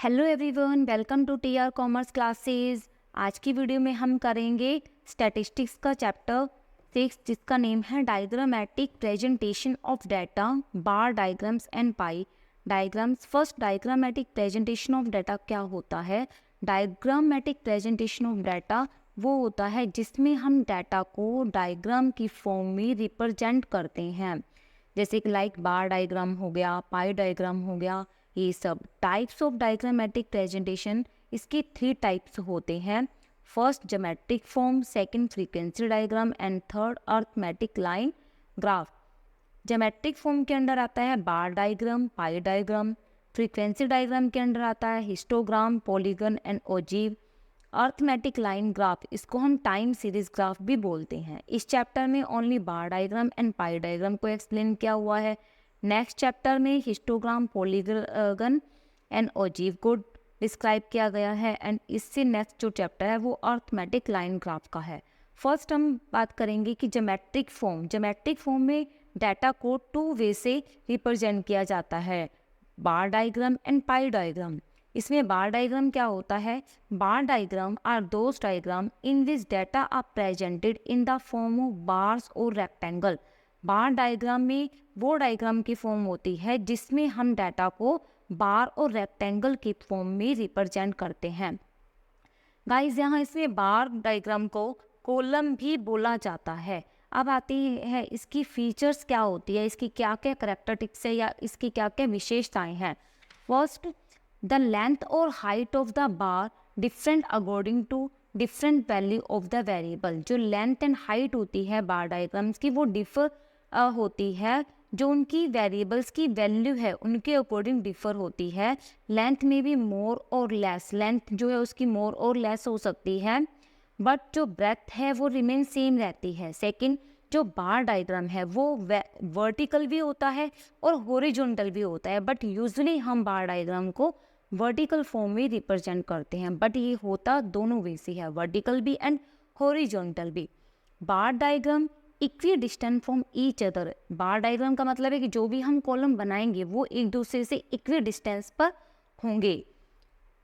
Hello everyone, welcome to TR commerce classes. आज की video में हम करेंगे स्टैटिस्टिक्स का चैप्टर 6 जिसका नेम है diagrammatic presentation of data, bar diagrams and pi diagrams. First, diagrammatic presentation of data क्या होता है? डायग्रामेटिक प्रेजेंटेशन ऑफ डाटा वो होता है जिसमें हम डाटा को डायग्राम की फॉर्म में रिप्रेजेंट करते हैं, जैसे कि लाइक बार डायग्राम हो गया, पाई डायग्राम हो गया। ये सब टाइप्स ऑफ डायग्रामेटिक प्रेजेंटेशन, इसके 3 टाइप्स होते हैं। First geometric form, second frequency diagram and third arithmetic line graph. Geometric form के अंडर आता है bar diagram, pie diagram. Frequency diagram के अंडर आता है histogram, polygon and ogive. Arithmetic line graph, इसको हम टाइम सीरीज ग्राफ भी बोलते हैं। इस चैप्टर में only bar diagram and pie diagram को एक्सप्लेन किया हुआ है। नेक्स्ट चैप्टर में हिस्टोग्राम, पॉलीगन एंड ओजीव को डिस्क्राइब किया गया है एंड इससे नेक्स्ट जो चैप्टर है वो अर्थमेटिक लाइन ग्राफ का है। फर्स्ट हम बात करेंगे कि ज्योमेट्रिक फॉर्म में डाटा को 2 वे से रिप्रेजेंट किया जाता है, bar diagram and pie diagram. इसमें बार डायग्राम क्या होता है? Bar diagram are those diagram in which data are presented in the form of bars और रेक्टेंगल। बार डायग्राम में वो डायग्राम की फॉर्म होती है जिसमें हम डाटा को बार और रेक्टेंगल की फॉर्म में रिप्रेजेंट करते हैं। गाइस, यहाँ इसमें बार डायग्राम को कॉलम भी बोला जाता है। अब आती है इसकी फीचर्स क्या होती है, इसकी क्या क्या करैक्टरिस्टिक्स है या इसकी क्या क्या विशेषताएं हैं। फर्स्ट, द लेंथ और height of the bar different according to different value of the variable. जो लेंथ एंड हाइट होती है बार डायग्राम्स की वो डिफर होती है, जो उनकी वेरिएबल्स की वैल्यू है उनके अकॉर्डिंग डिफर होती है। लेंथ में भी मोर और लेस, लेंथ जो है उसकी मोर और लेस हो सकती है, बट जो ब्रेथ है वो रिमेन सेम रहती है। सेकंड, जो बार डायग्राम है वो वर्टिकल भी होता है और हॉरिजॉन्टल भी होता है, बट यूजुअली हम बार डायग्राम को वर्टिकल फॉर्म में रिप्रेजेंट करते हैं, बट ये होता दोनों वे से है, वर्टिकल भी एंड हॉरिजॉन्टल भी। Bar diagram equidistant from each other. Bar diagram का मतलब है कि जो भी हम कॉलम बनाएंगे वो एक दूसरे से इक्वी डिस्टेंस पर होंगे।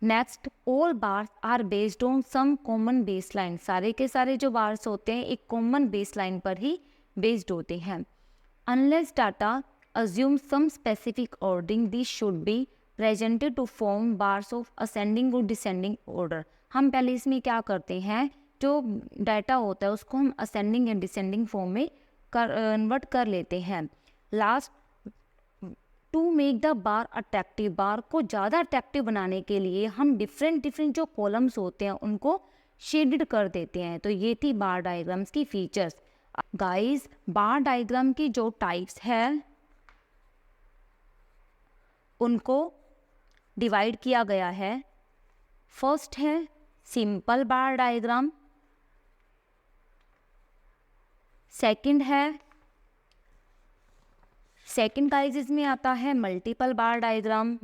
Next, all bars are based on some common baseline. सारे के सारे जो बार्स होते हैं एक कॉमन बेसलाइन पर ही बेस्ड होते हैं। Unless data assume some specific ordering, these should be presented to form bars of ascending or descending order। हम पहले इसमें क्या करते हैं, जो डाटा होता है उसको हम असेंडिंग एंड डिसेंडिंग फॉर्म में कन्वर्ट कर लेते हैं। Last, to make the bar attractive, bar को ज़्यादा अट्रैक्टिव बनाने के लिए हम डिफरेंट जो कॉलम्स होते हैं उनको शेडेड कर देते हैं। तो ये थी बार डायग्राम्स की फीचर्स। गाइस, बार डायग्राम की जो टाइप्स है उनको डिवाइड किया गया है। फर्स्ट है simple bar diagram, second guys इसमें आता है multiple bar diagram,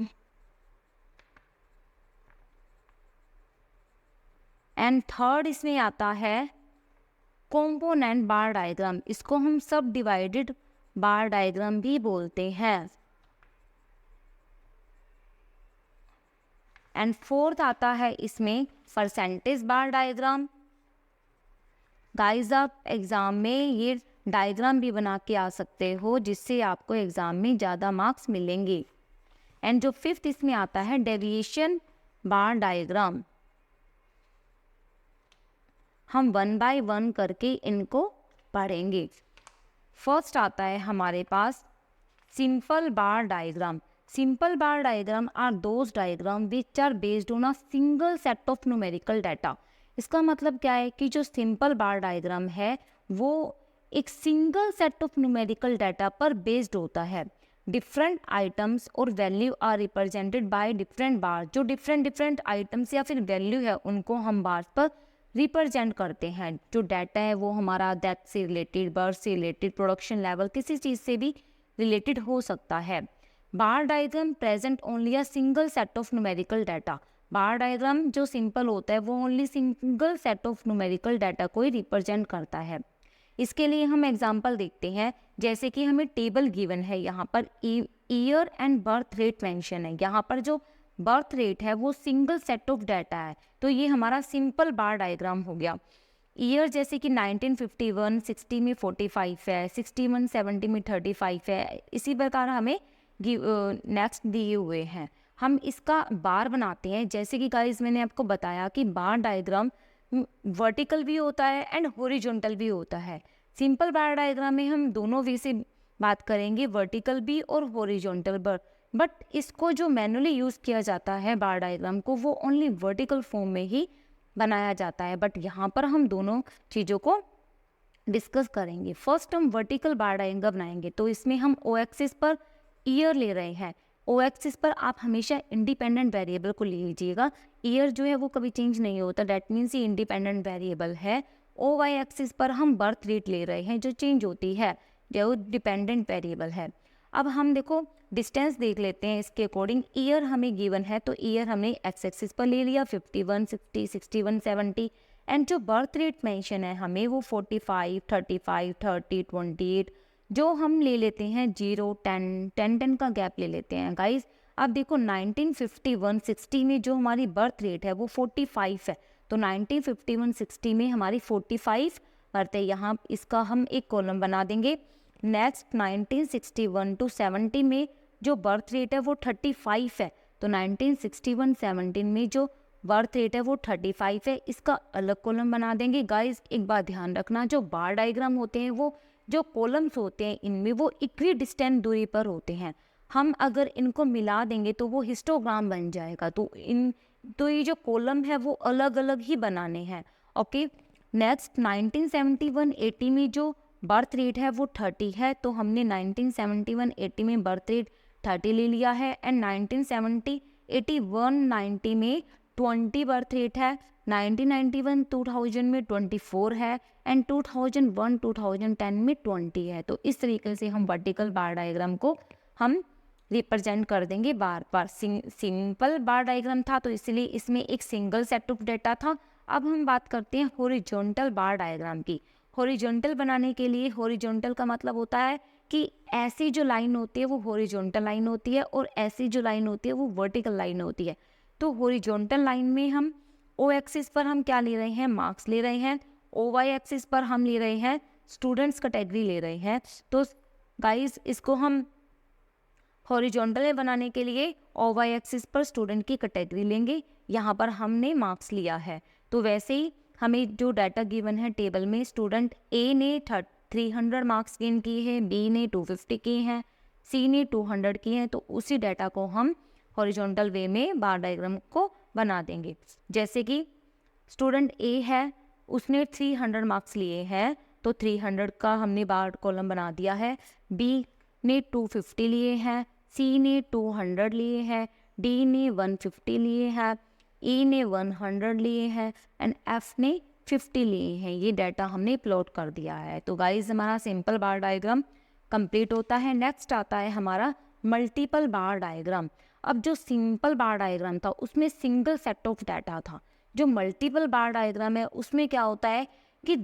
and third इसमें आता है कंपोनेंट बार डायग्राम। इसको हम सब डिवाइडेड बार डायग्राम भी बोलते हैं। एंड फोर्थ आता है इसमें परसेंटेज बार डायग्राम। गाइस, आप एग्ज़ाम में ये डायग्राम भी बना के आ सकते हो जिससे आपको एग्ज़ाम में ज़्यादा मार्क्स मिलेंगे। एंड जो फिफ्थ इसमें आता है डेविएशन बार डायग्राम। हम 1 बाय 1 करके इनको पढ़ेंगे। फर्स्ट आता है हमारे पास simple bar diagram. Simple bar diagram are those diagram which are based on a single set of numerical data. इसका मतलब क्या है कि जो सिंपल बार डायग्राम है वो एक single set of numerical data पर बेस्ड होता है। डिफरेंट आइटम्स और value are represented by different bar. जो डिफरेंट आइटम्स या फिर वैल्यू है उनको हम बार पर रिप्रेजेंट करते हैं। जो डाटा है वो हमारा डेथ से रिलेटेड, बर्थ से रिलेटेड, प्रोडक्शन लेवल, किसी चीज़ से भी रिलेटेड हो सकता है। Bar diagram present only a single set of numerical data. Bar diagram जो सिंपल होता है वो only single set of numerical data को ही रिप्रेजेंट करता है। इसके लिए हम एग्जांपल देखते हैं, जैसे कि हमें टेबल गिवन है, यहाँ per year and birth rate mention है। यहाँ पर जो बर्थ रेट है वो सिंगल सेट ऑफ डाटा है, तो ये हमारा सिंपल बार डायग्राम हो गया। ईयर जैसे कि 1951 60 में 45 है, 61 70 में 35 है, इसी प्रकार हमें नेक्स्ट दिए हुए हैं। हम इसका बार बनाते हैं। जैसे कि गाइस मैंने आपको बताया कि बार डायग्राम वर्टिकल भी होता है एंड हॉरिजॉन्टल भी होता है। सिंपल बार डायग्राम में हम दोनों वे से बात करेंगे, वर्टिकल भी और हॉरिजॉन्टल पर, बट इसको जो मैनुअली यूज़ किया जाता है बार डायग्राम को, वो ओनली वर्टिकल फॉर्म में ही बनाया जाता है। बट यहाँ पर हम दोनों चीज़ों को डिस्कस करेंगे। फर्स्ट हम वर्टिकल बार डायग्राम बनाएंगे, तो इसमें हम ओ एक्सिस पर ईयर ले रहे हैं। ओ एक्सिस पर आप हमेशा इंडिपेंडेंट वेरिएबल को ले लीजिएगा। ईयर जो है वो कभी चेंज नहीं होता, डैट मीन्स ये इंडिपेंडेंट वेरिएबल है। ओ वाई एक्सिस पर हम बर्थ रेट ले रहे हैं जो चेंज होती है, जो डिपेंडेंट वेरिएबल है। अब हम देखो डिस्टेंस देख लेते हैं इसके अकॉर्डिंग। ईयर हमें गिवन है तो ईयर हमने एक्स एक्सिस पर ले लिया 51 60 61 70, एंड जो बर्थ रेट मेंशन है हमें वो 45 35 30 28, जो हम ले लेते हैं 0 10 10 10 का गैप ले लेते हैं गाइज। अब देखो 1951 60 में जो हमारी बर्थ रेट है वो 45 है, तो 1951 60 में हमारी 45 बर्थ है, यहाँ इसका हम एक कॉलम बना देंगे। नेक्स्ट 1961 टू 70 में जो बर्थ रेट है वो 35 है, तो 1961 17 में जो बर्थ रेट है वो 35 है, इसका अलग कॉलम बना देंगे। गाइज एक बात ध्यान रखना, जो बार डायग्राम होते हैं वो जो कॉलम्स होते हैं इनमें वो इक्वी डिस्टेंट दूरी पर होते हैं। हम अगर इनको मिला देंगे तो वो हिस्टोग्राम बन जाएगा, तो ये जो कॉलम है वो अलग अलग ही बनाने हैं। ओके, नेक्स्ट 1971 80 में जो बर्थ रेट है वो 30 है, तो हमने 1971 80 में बर्थ रेट 30 ले लिया है। एंड 1970 81 90 में 20 बर्थ रेट है, 1991 2000 में 24 है, एंड 2001 2010 में 20 है। तो इस तरीके से हम वर्टिकल बार डायग्राम को हम रिप्रेजेंट कर देंगे बार बार। सिंपल बार डायग्राम था तो इसलिए इसमें एक सिंगल सेट ऑफ डेटा था। अब हम बात करते हैं हॉरिजॉन्टल बार डायग्राम की। हॉरिजॉन्टल बनाने के लिए, हॉरिजॉन्टल का मतलब होता है कि ऐसी जो लाइन होती है वो हॉरिजॉन्टल लाइन होती है और ऐसी जो लाइन होती है वो वर्टिकल लाइन होती है। तो हॉरिजॉन्टल लाइन में हम ओ एक्सिस पर हम क्या ले रहे हैं, मार्क्स ले रहे हैं। ओ वाई एक्सिस पर हम ले रहे हैं स्टूडेंट्स कैटेगरी ले रहे हैं। तो गाइस इसको हम हॉरिजॉन्टल में बनाने के लिए ओ वाई एक्सिस पर स्टूडेंट की कैटेगरी लेंगे, यहाँ पर हमने मार्क्स लिया है। तो वैसे ही हमें जो डाटा गिवन है टेबल में, स्टूडेंट ए ने 300 मार्क्स गेन किए हैं, बी ने 250 किए हैं, सी ने 200 किए हैं, तो उसी डाटा को हम हॉरिजॉन्टल वे में बार डायग्राम को बना देंगे। जैसे कि स्टूडेंट ए है, उसने 300 मार्क्स लिए हैं, तो 300 का हमने बार कॉलम बना दिया है। बी ने 250 लिए हैं, सी ने 200 लिए हैं, डी ने 150 लिए हैं, ई ने 100 लिए हैं, एंड एफ ने 50 लिए हैं। ये डाटा हमने प्लॉट कर दिया है। तो गाइज हमारा सिंपल बार डायग्राम कंप्लीट होता है। नेक्स्ट आता है हमारा मल्टीपल बार डायग्राम। अब जो सिंपल बार डायग्राम था उसमें सिंगल सेट ऑफ डाटा था। जो मल्टीपल बार डायग्राम है उसमें क्या होता है कि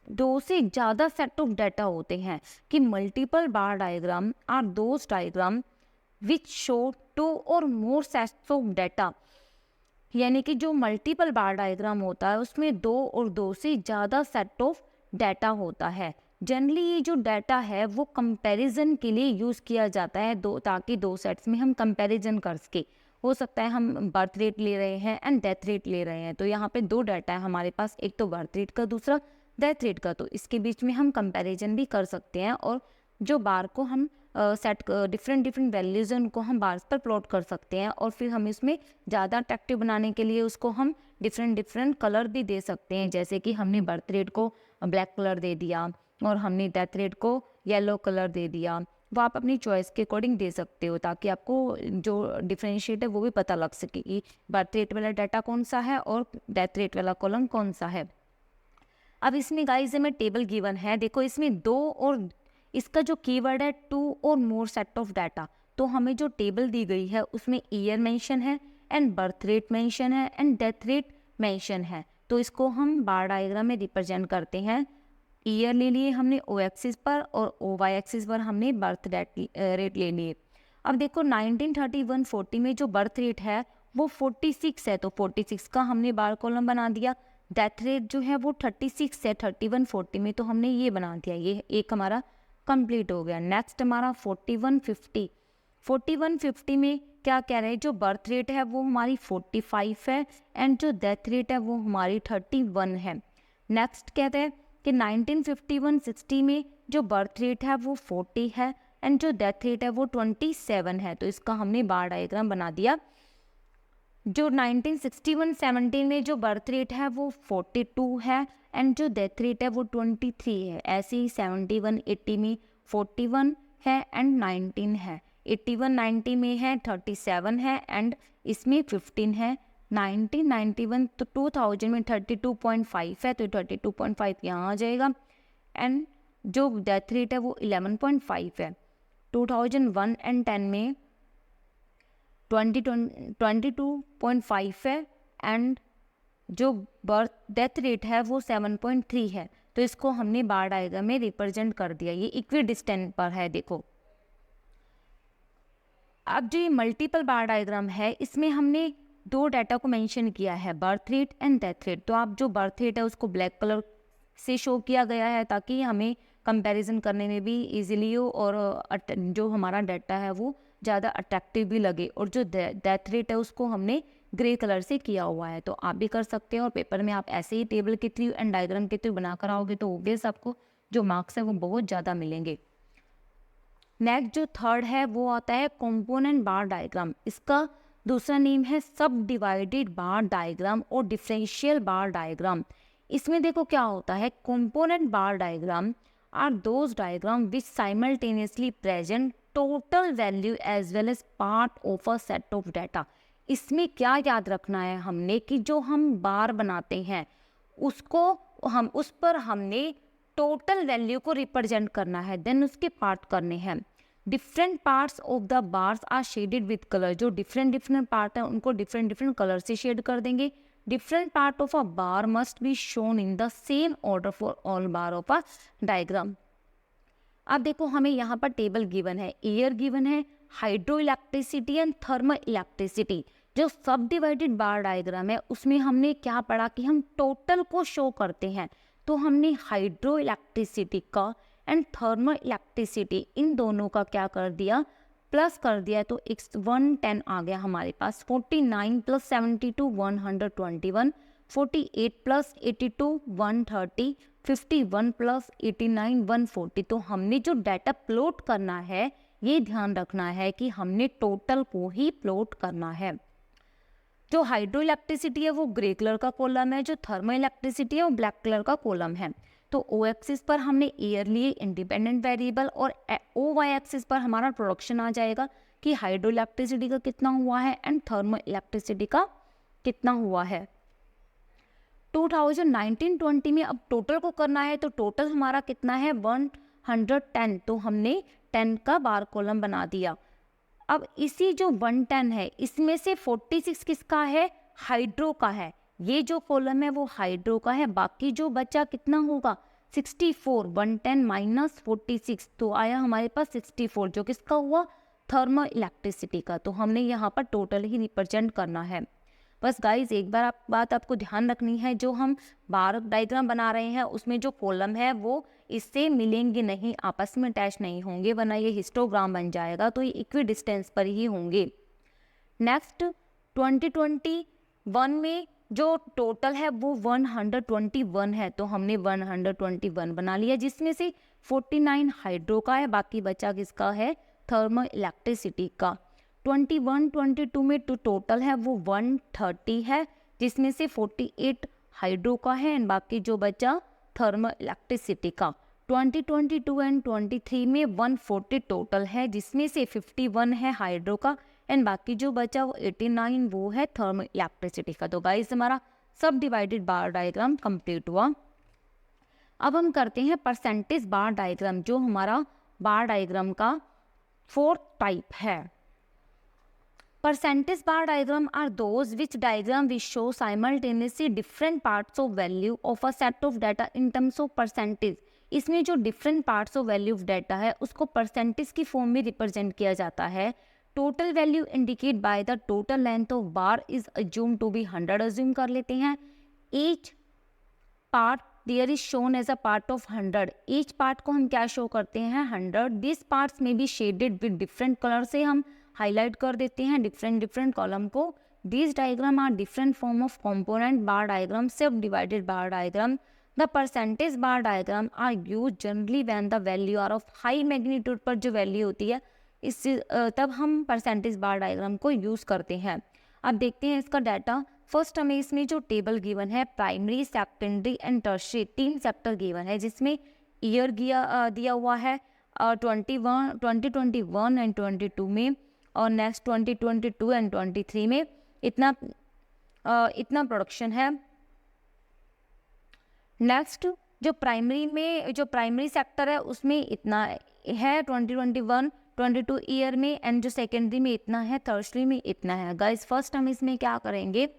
दो से ज़्यादा सेट ऑफ डाटा होते हैं। कि multiple bar diagram are those diagram which show 2 और मोर सेट्स ऑफ डाटा। यानी कि जो मल्टीपल बार डायग्राम होता है उसमें 2 और 2 से ज़्यादा सेट ऑफ डाटा होता है। जनरली ये जो डाटा है वो कंपैरिजन के लिए यूज़ किया जाता है, ताकि 2 सेट्स में हम कंपैरिजन कर सके। हो सकता है हम बर्थ रेट ले रहे हैं एंड डेथ रेट ले रहे हैं, तो यहाँ पे 2 डाटा है हमारे पास, एक तो बर्थ रेट का, दूसरा डेथ रेट का। तो इसके बीच में हम कंपैरिजन भी कर सकते हैं, और जो बार को हम सेट डिफरेंट वैल्यूज़ हैं उनको हम बार्स पर प्लॉट कर सकते हैं, और फिर हम इसमें ज़्यादा अट्रैक्टिव बनाने के लिए उसको हम डिफरेंट कलर भी दे सकते हैं। जैसे कि हमने बर्थ रेट को ब्लैक कलर दे दिया और हमने डेथ रेट को येलो कलर दे दिया। वो आप अपनी चॉइस के अकॉर्डिंग दे सकते हो, ताकि आपको जो डिफरेंशिएट है वो भी पता लग सके कि बर्थ रेट वाला डाटा कौन सा है और डेथ रेट वाला कॉलम कौन सा है। अब इसमें गाइस हमें टेबल गिवन है, देखो इसमें 2 और इसका जो कीवर्ड है 2 और मोर सेट ऑफ डाटा। तो हमें जो टेबल दी गई है उसमें ईयर मेंशन है एंड बर्थ रेट मेंशन है एंड डेथ रेट मेंशन है। तो इसको हम बार डायग्राम में रिप्रेजेंट करते हैं। ईयर ले लिए हमने ओ एक्सिस पर और ओ वाई एक्सिस पर हमने बर्थ रेट ले लिए। अब देखो 1931-40 में जो बर्थ रेट है वो 46 है, तो 46 का हमने बार कॉलम बना दिया। डेथ रेट जो है वो 36 है 31-40 में, तो हमने ये बना दिया, ये एक हमारा कंप्लीट हो गया। नेक्स्ट हमारा 41-50। 41-50 में क्या कह रहे हैं, जो बर्थ रेट है वो हमारी 45 है एंड जो डेथ रेट है वो हमारी 31 है। नेक्स्ट कहते हैं कि 1951-60 में जो बर्थ रेट है वो 40 है एंड जो डेथ रेट है वो 27 है, तो इसका हमने बार डायग्राम बना दिया। जो 1961-70 में जो बर्थ रेट है वो 42 है एंड जो डेथ रेट है वो 23 है। ऐसे ही 71-80 में 41 है एंड 19 है। 81-90 में है 37 है एंड इसमें 15 है। 1991 तो 2000 में 32.5 है, तो 32.5 यहाँ आ जाएगा एंड जो डेथ रेट है वो 11.5 है। 2001 एंड 10 में 22.5 है एंड जो बर्थ डेथ रेट है वो 7.3 है, तो इसको हमने बार डायग्राम में रिप्रेजेंट कर दिया। ये इक्वी डिस्टेंस पर है। देखो अब जो ये मल्टीपल बार डायग्राम है इसमें हमने दो डाटा को मेंशन किया है, birth rate and death rate. तो आप जो बर्थ रेट है उसको ब्लैक कलर से शो किया गया है ताकि हमें कंपैरिजन करने में भी इजीली हो और जो हमारा डाटा है वो ज़्यादा अट्रैक्टिव भी लगे। और जो डेथ रेट है उसको हमने ग्रे कलर से किया हुआ है, तो आप भी कर सकते हैं। और पेपर में आप ऐसे ही टेबल के थ्रू एंड डायग्राम के थ्रू बना कर आओगे तो ऑब्वियस आपको जो मार्क्स है वो बहुत ज़्यादा मिलेंगे। नेक्स्ट जो थर्ड है वो आता है कंपोनेंट बार डायग्राम। इसका दूसरा नेम है सब डिवाइडेड बार डायग्राम और डिफरेंशियल बार डायग्राम। इसमें देखो क्या होता है, component bar diagram are those diagram which simultaneously present total value as well as part of a set of data. इसमें क्या याद रखना है हमने कि जो हम बार बनाते हैं उसको हम उस पर हमने टोटल वैल्यू को रिप्रेजेंट करना है, देन उसके पार्ट करने हैं। Different parts of the bars are shaded with colour. जो डिफरेंट पार्ट है उनको डिफरेंट कलर से शेड कर देंगे। Different part of a bar must be shown in the same order for all bar of a diagram. अब देखो हमें यहाँ पर टेबल गिवन है, एयर गिवन है, hydro electricity and thermal electricity. जो सब डिवाइडेड बार डायग्राम है उसमें हमने क्या पढ़ा कि हम टोटल को शो करते हैं, तो हमने हाइड्रो इलेक्ट्रिसिटी का एंड थर्मल इलेक्ट्रिसिटी इन दोनों का क्या कर दिया, प्लस कर दिया, तो 110 आ गया हमारे पास। 49 + 72 121, 48 + 82 130, 51 + 89 140। तो हमने जो डाटा प्लॉट करना है ये ध्यान रखना है कि हमने टोटल को ही प्लॉट करना है। जो हाइड्रो इलेक्ट्रिसिटी है वो ग्रे कलर का कॉलम है, जो थर्मल इलेक्ट्रिसिटी है वो ब्लैक कलर का कॉलम है। तो ओ एक्सिस पर हमने एयर लिए इंडिपेंडेंट वेरिएबल और ओ वाई एक्सिस पर हमारा प्रोडक्शन आ जाएगा कि हाइड्रो इलेक्ट्रिसिटी का कितना हुआ है एंड थर्मल इलेक्ट्रिसिटी का कितना हुआ है। 2019-20 में अब टोटल को करना है, तो टोटल हमारा कितना है 110, तो हमने 10 का बार कॉलम बना दिया। अब इसी जो 110 है इसमें से 46 किसका है, हाइड्रो का है। ये जो कॉलम है वो हाइड्रो का है, बाकी जो बचा कितना होगा 64। 110 - 46 तो आया हमारे पास 64, जो किसका हुआ थर्मल इलेक्ट्रिसिटी का। तो हमने यहाँ पर टोटल ही रिप्रेजेंट करना है। बस गाइज एक बार बात आपको ध्यान रखनी है, जो हम बार डायग्राम बना रहे हैं उसमें जो कॉलम है वो इससे मिलेंगे नहीं, आपस में अटैच नहीं होंगे, वरना ये हिस्टोग्राम बन जाएगा, तो ये इक्वी डिस्टेंस पर ही होंगे। नेक्स्ट 2021 में जो टोटल है वो 121 है, तो हमने 121 बना लिया, जिसमें से 49 हाइड्रो का है, बाकी बचा किसका है थर्मल इलेक्ट्रिसिटी का। 21-22 में तो टोटल है वो 130 है, जिसमें से 48 हाइड्रो का है एंड बाकी जो बचा थर्मल इलेक्ट्रिसिटी का। 2022 एंड 23 में 140 टोटल है, जिसमें से 51 है हाइड्रो का एंड बाकी जो बचा वो 89 वो है थर्मल इलेक्ट्रिसिटी का। तो गाइस हमारा सब डिवाइडेड बार डायग्राम कंप्लीट हुआ। अब हम करते हैं परसेंटेज बार डायग्राम, जो हमारा बार डायग्राम का 4th टाइप है। Percentage bar diagram are those which diagram which show simultaneously different parts of value of a set of data in terms of percentage। इसमें जो different parts of value of data है उसको percentage की form में represent किया जाता है। Total value indicate by the total length of bar is assume to be 100 assume कर लेते हैं। Each part there is shown as a part of 100, each part को हम क्या शो करते हैं 100। दिस पार्ट्स में be shaded with different colour से हम हाईलाइट कर देते हैं डिफरेंट कॉलम को। These diagram are different form of component bar diagram, self-divided bar diagram. The percentage bar diagram are used generally when the value are of high magnitude पर जो value होती है इस तब हम परसेंटेज बार डायग्राम को use करते हैं। अब देखते हैं इसका डाटा। फर्स्ट हमें इसमें जो टेबल गिवन है primary, secondary and tertiary 3 sector given है, जिसमें ईयर दिया हुआ है 2021 एंड 22 में, और नेक्स्ट 2022 एंड 23 में इतना प्रोडक्शन है। नेक्स्ट जो प्राइमरी सेक्टर है उसमें इतना है 2021 22 ईयर में, एंड जो सेकेंडरी में इतना है, टर्शियरी में इतना है। गाइस फर्स्ट हम इसमें क्या करेंगे,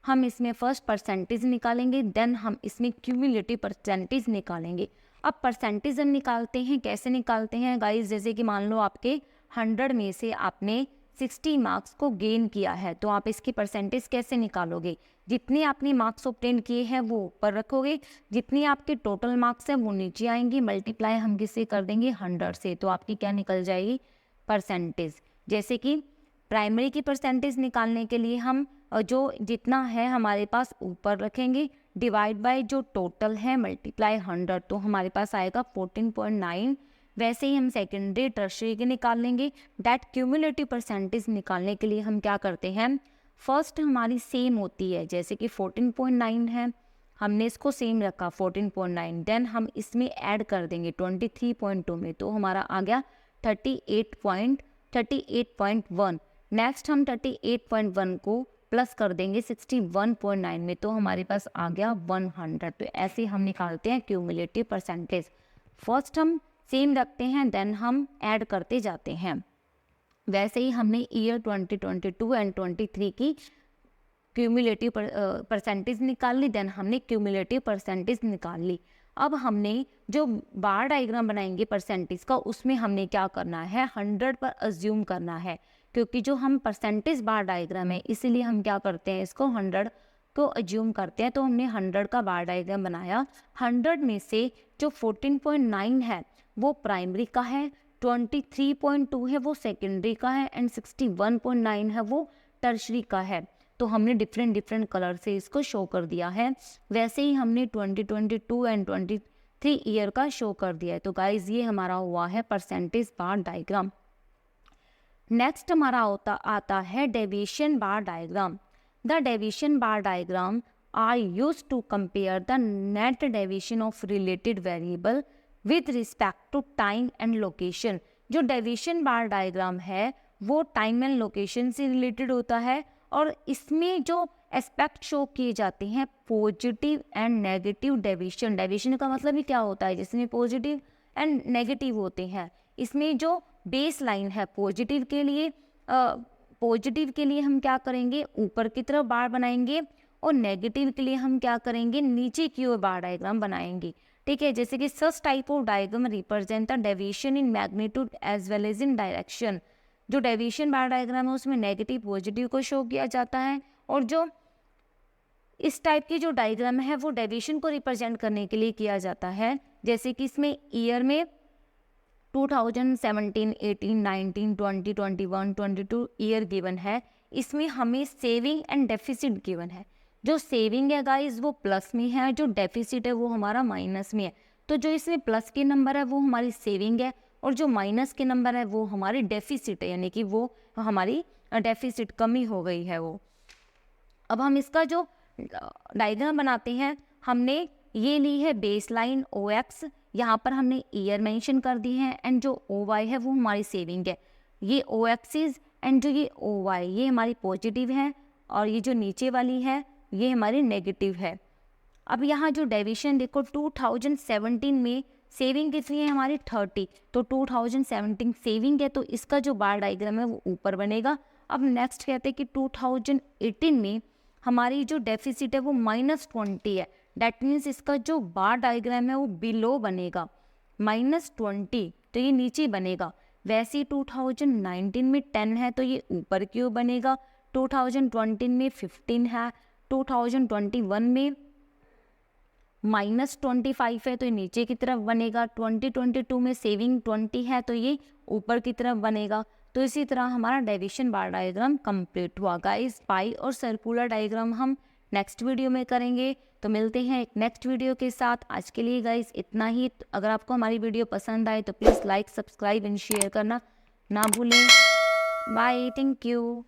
हम इसमें फर्स्ट परसेंटेज निकालेंगे, देन हम इसमें क्यूमुलेटिव परसेंटेज निकालेंगे। अब परसेंटेज हम निकालते हैं, कैसे निकालते हैं गाइस, जैसे कि मान लो आपके 100 में से आपने 60 मार्क्स को गेन किया है, तो आप इसकी परसेंटेज कैसे निकालोगे, जितने आपने मार्क्स ऑब्टेन किए हैं वो ऊपर रखोगे, जितने आपके टोटल मार्क्स हैं वो नीचे आएंगे, मल्टीप्लाई हम किससे कर देंगे 100 से, तो आपकी क्या निकल जाएगी परसेंटेज। जैसे कि प्राइमरी की परसेंटेज निकालने के लिए हम जो जितना है हमारे पास ऊपर रखेंगे, डिवाइड बाय जो टोटल है मल्टीप्लाई 100, तो हमारे पास आएगा 14.9। वैसे ही हम सेकेंडरी टर्शियरी के निकाल लेंगे। दैट क्यूमुलेटिव परसेंटेज निकालने के लिए हम क्या करते हैं, फर्स्ट हमारी सेम होती है, जैसे कि 14.9 है, हमने इसको सेम रखा 14.9, देन हम इसमें ऐड कर देंगे 23.2 में, तो हमारा आ गया 38.1। नेक्स्ट हम 38.1 को प्लस कर देंगे 61.9 में, तो हमारे पास आ गया 100। तो ऐसे हम निकालते हैं क्यूमुलेटिव परसेंटेज। फर्स्ट हम सेम रखते हैं, देन हम ऐड करते जाते हैं। वैसे ही हमने ईयर 2022 एंड 23 की क्यूमुलेटिव परसेंटेज निकाल ली, देन हमने क्यूमुलेटिव परसेंटेज निकाल ली। अब हमने जो बार डायग्राम बनाएंगे परसेंटेज का, उसमें हमने क्या करना है 100 पर अज्यूम करना है, क्योंकि जो हम परसेंटेज बार डायग्राम है इसीलिए हम क्या करते हैं इसको 100 को अज्यूम करते हैं। तो हमने 100 का बार डायग्राम बनाया। 100 में से जो 14.9 है वो प्राइमरी का है, 23.2 है वो सेकेंडरी का है, एंड 61.9 है वो टर्शियरी का है। तो हमने डिफरेंट कलर से इसको शो कर दिया है। वैसे ही हमने 2022 एंड 23 ईयर का शो कर दिया है। तो गाइज ये हमारा हुआ है परसेंटेज बार डायग्राम। नेक्स्ट हमारा आता है deviation bar diagram. The deviation bar diagram are used to compare the net deviation of related variable with respect to time and location. जो डेविएशन बार डायग्राम है वो टाइम एंड लोकेशन से related होता है, और इसमें जो एस्पेक्ट शो किए जाते हैं positive and negative deviation. Deviation का मतलब ही क्या होता है, जिसमें पॉजिटिव एंड नेगेटिव होते हैं। इसमें जो बेस लाइन है पॉजिटिव के लिए हम क्या करेंगे ऊपर की तरफ बार बनाएंगे, और नेगेटिव के लिए हम क्या करेंगे नीचे की ओर बार डायग्राम बनाएंगे। ठीक है, जैसे कि such type of diagram represent the deviation in magnitude as well as in direction. जो डेविएशन बार डायग्राम है उसमें नेगेटिव पॉजिटिव को शो किया जाता है, और जो इस टाइप की जो डायग्राम है वो डेविएशन को रिप्रेजेंट करने के लिए किया जाता है। जैसे कि इसमें ईयर में 2017, 18, 19, 20, 21, 22 ईयर गिवन है। इसमें हमें सेविंग एंड डेफिसिट गिवन है। जो सेविंग है गाइस वो प्लस में है, जो डेफिसिट है वो हमारा माइनस में है। तो जो इसमें प्लस के नंबर है वो हमारी सेविंग है, और जो माइनस के नंबर है वो हमारी डेफिसिट है, यानी कि वो हमारी डेफिसिट कमी हो गई है वो। अब हम इसका जो डायग्राम बनाते हैं, हमने ये ली है बेस लाइन OX, यहाँ पर हमने ईयर मेंशन कर दी है, एंड जो OY है वो हमारी सेविंग है। ये O एक्सिस एंड जो ये OY ये हमारी पॉजिटिव है, और ये जो नीचे वाली है ये हमारी नेगेटिव है। अब यहाँ जो डेविएशन देखो 2017 में सेविंग कितनी है हमारी 30, तो 2017 सेविंग है, तो इसका जो बार डायग्राम है वो ऊपर बनेगा। अब नेक्स्ट कहते हैं कि 2018 में हमारी जो डेफिसिट है वो -20 है। दैट मीन्स इसका जो बार डायग्राम है वो बिलो बनेगा, -20, तो ये नीचे बनेगा। वैसे 2019 में 10 है तो ये ऊपर की ओर बनेगा, 2020 में 15 है, 2021 में -25 है तो ये नीचे की तरफ बनेगा, 2022 में सेविंग 20 है तो ये ऊपर की तरफ बनेगा। तो इसी तरह हमारा डेविएशन बार डायग्राम कंप्लीट हुआ। गाइस पाई और सर्कुलर डायग्राम हम नेक्स्ट वीडियो में करेंगे। तो मिलते हैं एक नेक्स्ट वीडियो के साथ। आज के लिए गाइस इतना ही। अगर आपको हमारी वीडियो पसंद आए तो please like, subscribe and share करना ना भूलें। Bye, thank you.